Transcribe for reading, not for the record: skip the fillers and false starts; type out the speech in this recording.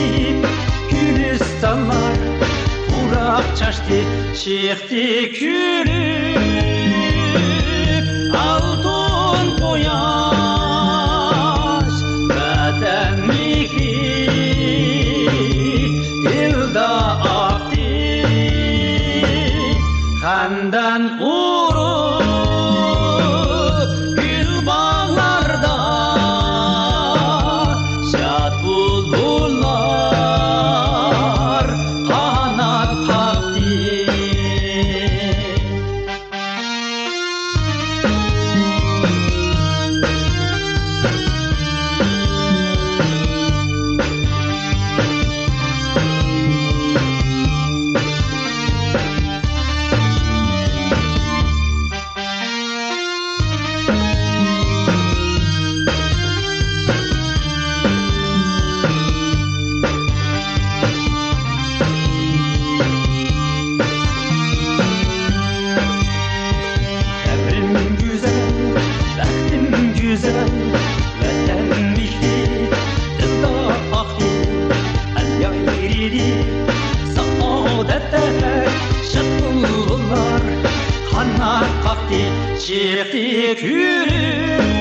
gidip gülistanlar kurak çaştı çıktı külüp altın koyas vatanlikli dilda aktı kandan uğrup gül bağlarda şad buldular kanat kalktı. Güzel vatanlikli dilda aktı el yayridi saadette şad buldular kanat kalktı çıktı külüp